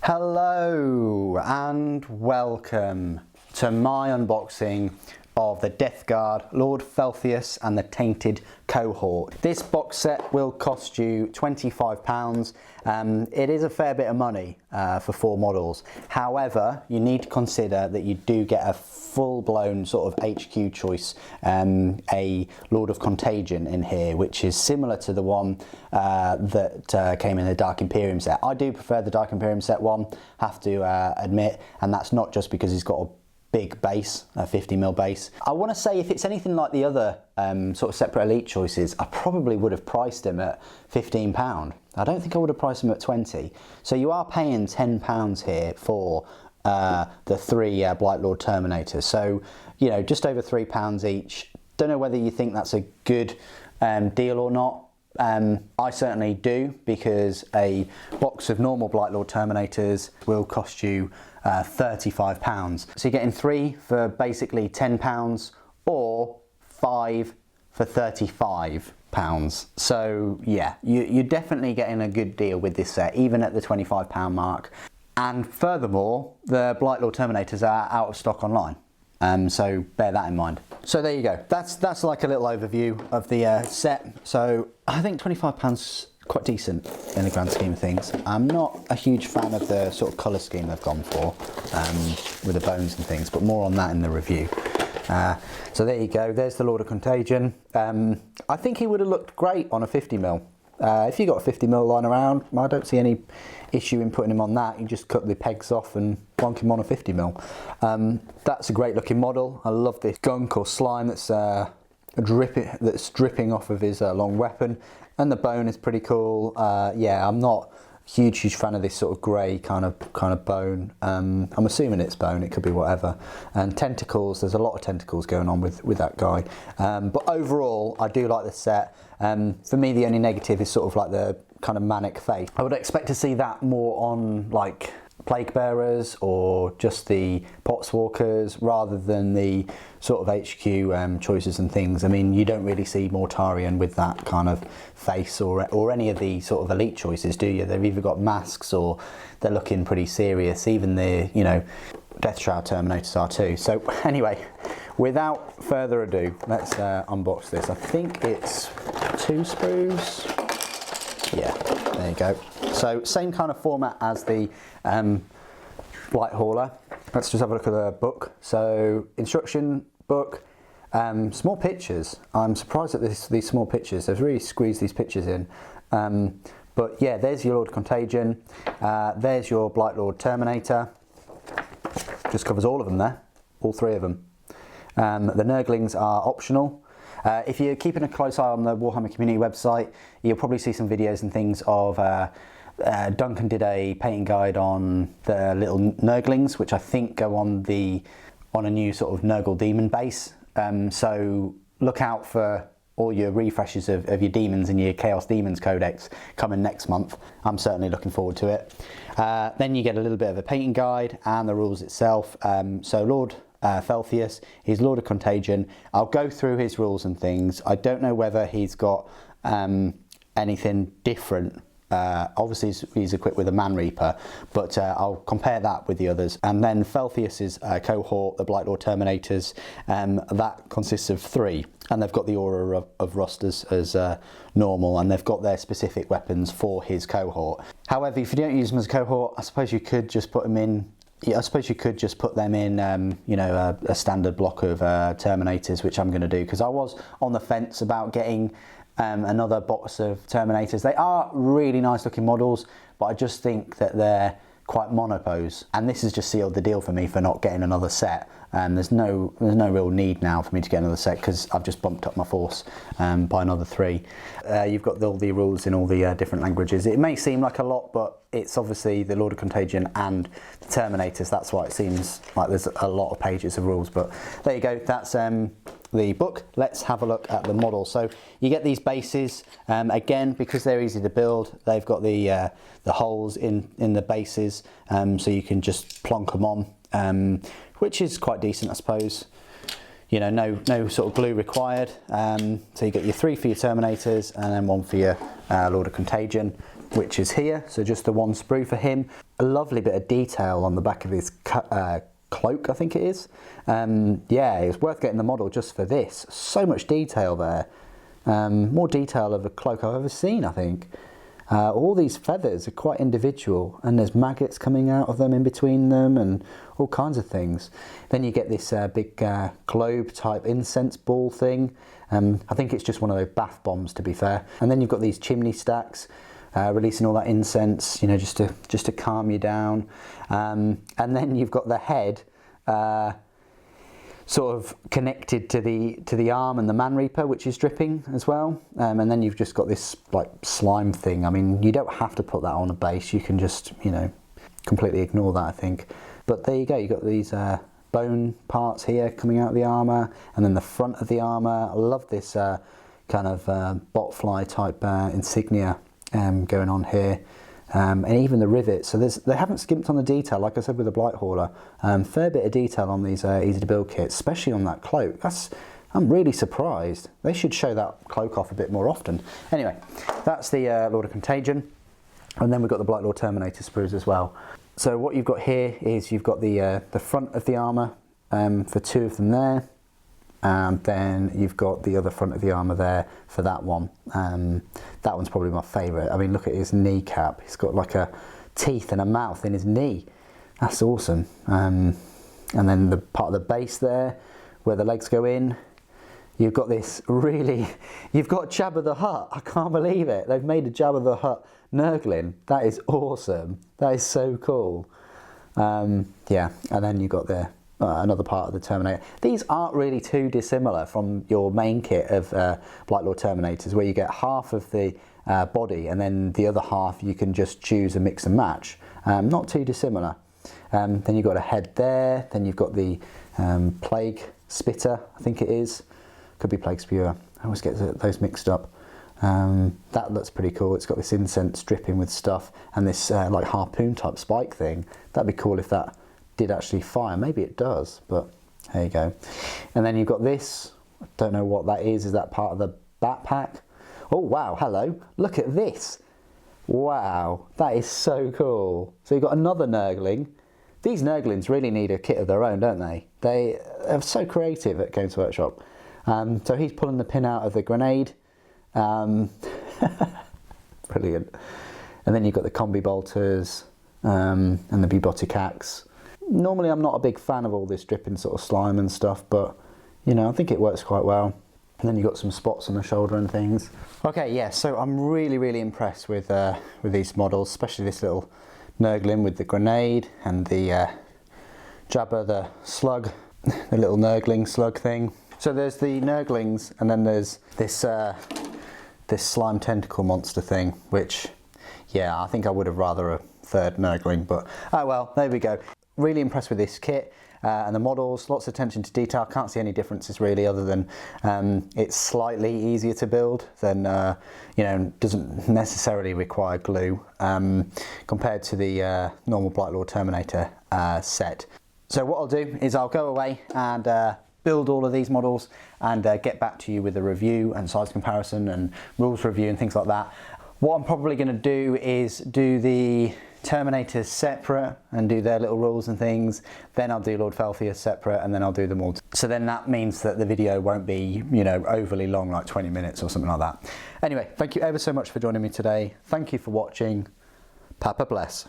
Hello and welcome to my unboxing of the Death Guard, Lord Felthius and the Tainted Cohort. This box set will cost you £25. It is a fair bit of money for 4 models. However, you need to consider that you do get a full-blown sort of HQ choice, a Lord of Contagion in here, which is similar to the one that came in the Dark Imperium set. I do prefer the Dark Imperium set one, have to admit, and that's not just because he's got a big base, a 50mm base. I want to say if it's anything like the other sort of separate elite choices, I probably would have priced him at £15. I don't think I would have priced him at 20. So you are paying £10 here for the 3 Blight Lord Terminators. So, you know, just over £3 each. Don't know whether you think that's a good deal or not. I certainly do, because a box of normal Blight Lord Terminators will cost you £35. So you're getting 3 for basically £10 or 5 for £35. So yeah, you're definitely getting a good deal with this set, even at the £25 mark. And furthermore, the Blight Lord Terminators are out of stock online. So bear that in mind. So there you go. That's like a little overview of the set. So I think £25 quite decent in the grand scheme of things. I'm not a huge fan of the sort of colour scheme they've gone for with the bones and things, but more on that in the review. So there you go. There's the Lord of Contagion. I think he would have looked great on a 50mm. If you got a 50mm lying around, I don't see any issue in putting him on that. You just cut the pegs off and plonk him on a 50mm. That's a great looking model. I love this gunk or slime that's dripping off of his long weapon, and the bone is pretty cool. Yeah, I'm not a huge fan of this sort of grey kind of bone. I'm assuming it's bone, it could be whatever. And tentacles, there's a lot of tentacles going on with that guy. But overall, I do like the set. For me, the only negative is sort of like the kind of manic face. I would expect to see that more on like Plague Bearers or just the Potswalkers rather than the sort of HQ choices and things. I mean, you don't really see Mortarion with that kind of face or any of the sort of elite choices, do you? They've either got masks or they're looking pretty serious. Even the, you know, Death Shroud Terminators are too. So anyway, without further ado, let's unbox this. I think it's 2 sprues. Yeah, there you go. So same kind of format as the Blight Hauler. Let's just have a look at the book. So instruction book, small pictures. I'm surprised at these small pictures. They've really squeezed these pictures in. But yeah, there's your Lord Contagion. There's your Blight Lord Terminator. Just covers all of them there, all 3 of them. The Nurglings are optional. If you're keeping a close eye on the Warhammer community website, you'll probably see some videos and things of Duncan did a painting guide on the little Nurglings, which I think go on a new sort of Nurgle demon base. So look out for all your refreshes of your demons in your Chaos Demons Codex coming next month. I'm certainly looking forward to it. Then you get a little bit of a painting guide and the rules itself. So Lord Felthius, he's Lord of Contagion. I'll go through his rules and things. I don't know whether he's got anything different. Obviously he's equipped with a Man Reaper, but I'll compare that with the others. And then Felthius's cohort, the Blight Lord Terminators, that consists of 3, and they've got the Aura of Rust as normal, and they've got their specific weapons for his cohort. However, if you don't use them as a cohort, I suppose you could just put them in. Yeah, I suppose you could just put them in, you know, a standard block of Terminators, which I'm going to do, because I was on the fence about getting another box of Terminators. They are really nice looking models, but I just think that they're quite monopose, and this has just sealed the deal for me for not getting another set. There's no real need now for me to get another set, because I've just bumped up my force by another 3. You've got all the rules in all the different languages. It may seem like a lot, but it's obviously the Lord of Contagion and the Terminators. That's why it seems like there's a lot of pages of rules. But there you go. That's the book. Let's have a look at the model. So you get these bases. Again, because they're easy to build, they've got the holes in the bases, so you can just plonk them on, which is quite decent, I suppose. You know, no sort of glue required. So you get your 3 for your Terminators and then 1 for your Lord of Contagion, which is here. So just the 1 sprue for him. a lovely bit of detail on the back of his cloak, I think it is. Yeah, it's worth getting the model just for this. So much detail there. More detail of a cloak I've ever seen, I think. All these feathers are quite individual, and there's maggots coming out of them in between them and all kinds of things. Then you get this big globe type incense ball thing. I think it's just one of those bath bombs, to be fair. And then you've got these chimney stacks releasing all that incense, you know, just to calm you down. And then you've got the head sort of connected to the arm and the man reaper, which is dripping as well. And then you've just got this like slime thing. I mean, you don't have to put that on a base. You can just, you know, completely ignore that, I think. But there you go. You've got these bone parts here coming out of the armour, and then the front of the armour. I love this kind of botfly type insignia going on here. And even the rivets, so they haven't skimped on the detail, like I said with the Blight Hauler. Fair bit of detail on these easy to build kits, especially on that cloak. I'm really surprised. They should show that cloak off a bit more often. Anyway, that's the Lord of Contagion, and then we've got the Blight Lord Terminator sprues as well. So what you've got here is you've got the front of the armour for 2 of them there. And then you've got the other front of the armour there for that one. That one's probably my favourite. I mean, look at his kneecap. He's got like a teeth and a mouth in his knee. That's awesome. And then the part of the base there, where the legs go in, you've got this really, you've got Jabba the Hutt. I can't believe it. They've made a Jabba the Hutt Nurgling. That is awesome. That is so cool. Yeah, and then you've got the another part of the Terminator. These aren't really too dissimilar from your main kit of Blight Lord Terminators, where you get half of the body and then the other half you can just choose and mix and match. Not too dissimilar. Then you've got a head there, then you've got the Plague Spitter, I think it is. Could be Plague Spewer. I always get those mixed up. That looks pretty cool. It's got this incense dripping with stuff and this like harpoon type spike thing. That'd be cool if that did actually fire. Maybe it does, but there you go. And then you've got this. I don't know what that is. Is that part of the backpack? Oh wow, hello. Look at this. Wow, that is so cool. So you've got another Nurgling. These Nurglings really need a kit of their own, don't they? They are so creative at Games Workshop. So he's pulling the pin out of the grenade. Brilliant. And then you've got the combi bolters and the bubotic axe. Normally I'm not a big fan of all this dripping sort of slime and stuff, but you know, I think it works quite well. And then you've got some spots on the shoulder and things. Okay, yeah, so I'm really impressed with these models, especially this little Nurgling with the grenade and the Jabba the slug, the little Nurgling slug thing. So there's the Nurglings, and then there's this this slime tentacle monster thing, which, yeah, I think I would have rather a third Nurgling, but oh well, there we go. Really impressed with this kit and the models, lots of attention to detail. Can't see any differences really, other than it's slightly easier to build than, you know, doesn't necessarily require glue compared to the normal Blight Lord Terminator set. So what I'll do is I'll go away and build all of these models and get back to you with a review and size comparison and rules review and things like that. What I'm probably going to do is do the Terminators separate and do their little rules and things, then I'll do Lord Felthius separate, and then I'll do them all. So then that means that the video won't be, you know, overly long, like 20 minutes or something like that. Anyway, thank you ever so much for joining me today. Thank you for watching. Papa bless.